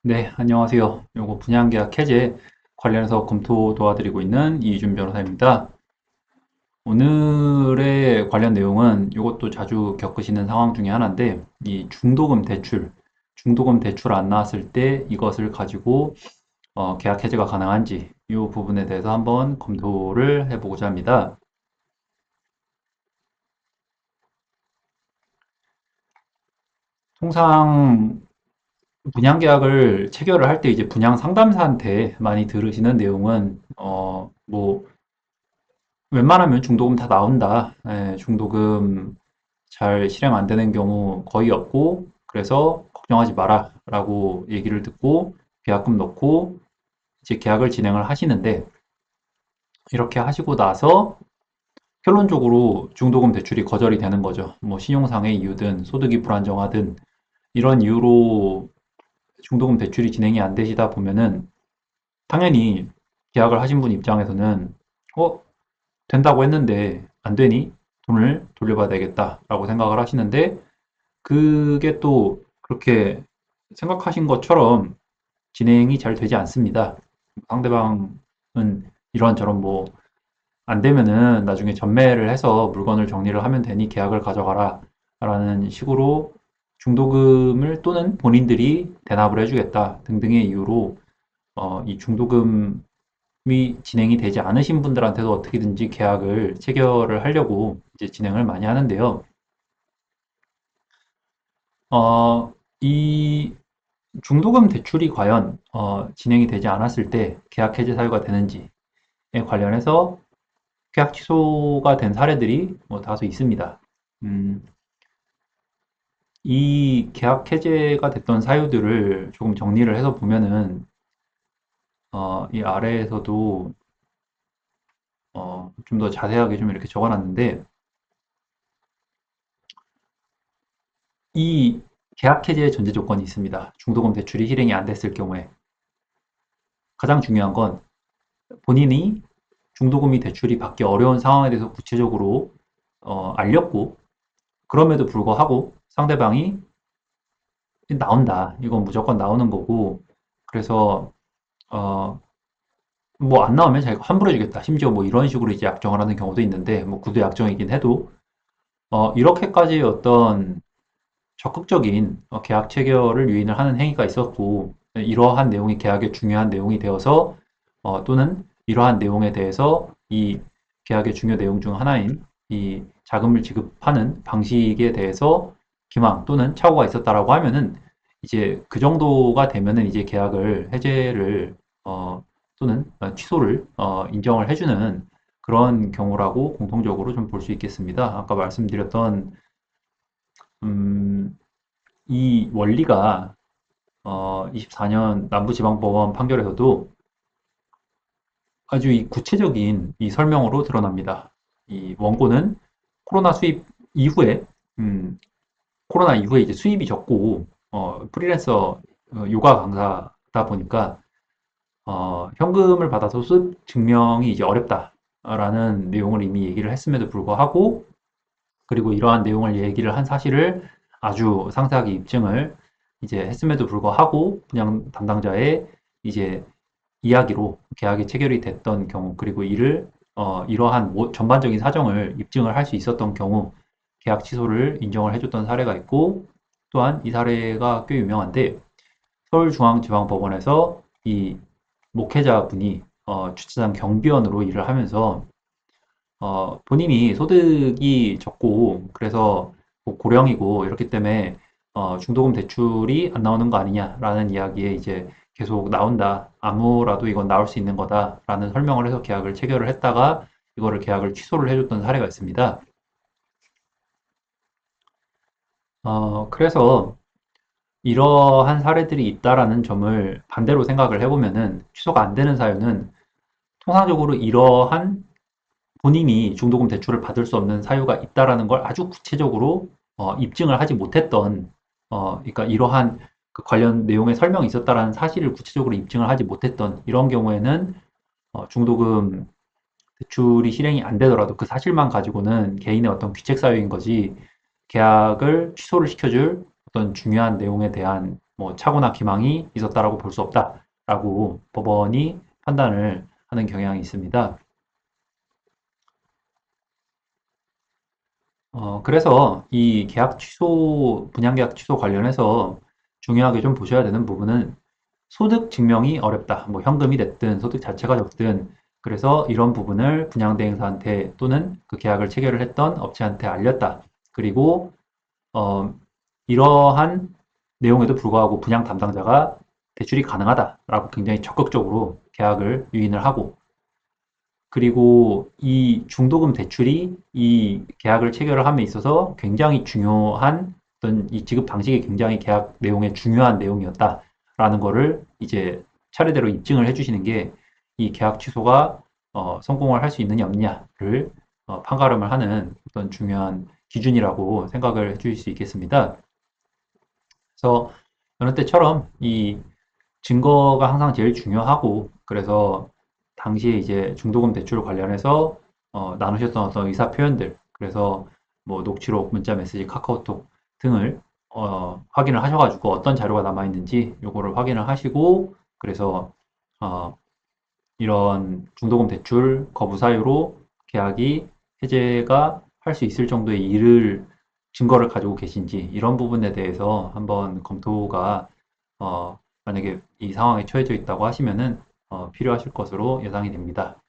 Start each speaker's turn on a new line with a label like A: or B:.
A: 네, 안녕하세요. 요거 분양계약 해제 관련해서 검토 도와드리고 있는 이준 변호사입니다. 오늘의 관련 내용은 이것도 자주 겪으시는 상황 중에 하나인데, 이 중도금 대출 안 나왔을 때 이것을 가지고 계약 해제가 가능한지 이 부분에 대해서 한번 검토를 해보고자 합니다. 통상 분양계약을 체결을 할 때 이제 분양 상담사한테 많이 들으시는 내용은 웬만하면 중도금 다 나온다. 예, 중도금 잘 실행 안 되는 경우 거의 없고, 그래서 걱정하지 마라. 라고 얘기를 듣고, 계약금 넣고, 이제 계약을 진행을 하시는데, 이렇게 하시고 나서, 결론적으로 중도금 대출이 거절이 되는 거죠. 뭐, 신용상의 이유든, 소득이 불안정하든, 이런 이유로 중도금 대출이 진행이 안 되시다 보면은, 당연히 계약을 하신 분 입장에서는, 어, 된다고 했는데 안 되니? 돈을 돌려받아야 되겠다라고 생각을 하시는데 그게 또 그렇게 생각하신 것처럼 진행이 잘 되지 않습니다. 상대방은 이런저런 뭐 안 되면은 나중에 전매를 해서 물건을 정리를 하면 되니 계약을 가져가라 라는 식으로 중도금을 또는 본인들이 대납을 해주겠다 등등의 이유로 이 중도금이 진행이 되지 않으신 분들한테도 어떻게든지 계약을 체결을 하려고 이제 진행을 많이 하는데요. 이 중도금 대출이 과연 진행이 되지 않았을 때 계약 해지 사유가 되는지에 관련해서 계약 취소가 된 사례들이 뭐 다소 있습니다. 음, 이 계약 해제가 됐던 사유들을 조금 정리를 해서 보면은 이 아래에서도 좀 더 자세하게 좀 이렇게 적어놨는데 이 계약 해제의 전제 조건이 있습니다. 중도금 대출이 실행이 안 됐을 경우에 가장 중요한 건 본인이 중도금이 대출이 받기 어려운 상황에 대해서 구체적으로 알렸고 그럼에도 불구하고 상대방이 나온다. 이건 무조건 나오는 거고 그래서 어, 뭐 안 나오면 자기가 환불해 주겠다. 심지어 뭐 이런 식으로 이제 약정을 하는 경우도 있는데 뭐 구두 약정이긴 해도 이렇게까지 어떤 적극적인 계약 체결을 유인을 하는 행위가 있었고 이러한 내용이 계약의 중요한 내용이 되어서 또는 이러한 내용에 대해서 이 계약의 중요 내용 중 하나인 이 자금을 지급하는 방식에 대해서 기망 또는 착오가 있었다라고 하면은 이제 그 정도가 되면은 이제 계약을 해제를 또는 취소를 인정을 해주는 그런 경우라고 공통적으로 좀 볼 수 있겠습니다. 아까 말씀드렸던 음, 이 원리가 24년 남부지방법원 판결에서도 아주 이 구체적인 이 설명으로 드러납니다. 이 원고는 코로나 수입 이후에 음, 코로나 이후에 이제 수입이 적고 프리랜서 요가 강사다 보니까 현금을 받아서 수입 증명이 이제 어렵다라는 내용을 이미 얘기를 했음에도 불구하고 그리고 이러한 내용을 얘기를 한 사실을 아주 상세하게 입증을 이제 했음에도 불구하고 분양 담당자의 이제 이야기로 계약이 체결이 됐던 경우 그리고 이를 이러한 전반적인 사정을 입증을 할 수 있었던 경우 계약 취소를 인정을 해줬던 사례가 있고 또한 이 사례가 꽤 유명한데 서울중앙지방법원에서 이 목회자분이 주차장 경비원으로 일을 하면서 본인이 소득이 적고 그래서 뭐 고령이고 이렇기 때문에 중도금 대출이 안 나오는 거 아니냐라는 이야기에 이제 계속 나온다. 아무라도 이건 나올 수 있는 거다라는 설명을 해서 계약을 체결을 했다가 이거를 계약을 취소를 해줬던 사례가 있습니다. 그래서 이러한 사례들이 있다라는 점을 반대로 생각을 해보면은 취소가 안 되는 사유는 통상적으로 이러한 본인이 중도금 대출을 받을 수 없는 사유가 있다라는 걸 아주 구체적으로 입증을 하지 못했던 그러니까 이러한 그 관련 내용의 설명이 있었다라는 사실을 구체적으로 입증을 하지 못했던 이런 경우에는 중도금 대출이 실행이 안 되더라도 그 사실만 가지고는 개인의 어떤 귀책 사유인 거지 계약을 취소를 시켜줄 어떤 중요한 내용에 대한 뭐 착오나 기망이 있었다라고 볼 수 없다라고 법원이 판단을 하는 경향이 있습니다. 그래서 이 계약 취소, 분양계약 취소 관련해서 중요하게 좀 보셔야 되는 부분은 소득 증명이 어렵다. 뭐 현금이 됐든 소득 자체가 적든 그래서 이런 부분을 분양대행사한테 또는 그 계약을 체결을 했던 업체한테 알렸다. 그리고 이러한 내용에도 불구하고 분양 담당자가 대출이 가능하다라고 굉장히 적극적으로 계약을 유인을 하고 그리고 이 중도금 대출이 이 계약을 체결을 함에 있어서 굉장히 중요한 어떤 이 지급 방식이 굉장히 계약 내용의 중요한 내용이었다라는 거를 이제 차례대로 입증을 해주시는 게 이 계약 취소가 성공을 할 수 있느냐 없느냐를 판가름을 하는 어떤 중요한 기준이라고 생각을 해주실 수 있겠습니다. 그래서 여느 때처럼 이 증거가 항상 제일 중요하고 그래서 당시에 이제 중도금 대출 관련해서 나누셨던 어떤 의사 표현들 그래서 뭐 녹취록, 문자 메시지, 카카오톡 등을 확인을 하셔가지고 어떤 자료가 남아 있는지 요거를 확인을 하시고 그래서 어, 이런 중도금 대출 거부 사유로 계약이 해제가 할 수 있을 정도의 일을 증거를 가지고 계신지 이런 부분에 대해서 한번 검토가 만약에 이 상황에 처해져 있다고 하시면은 필요하실 것으로 예상이 됩니다.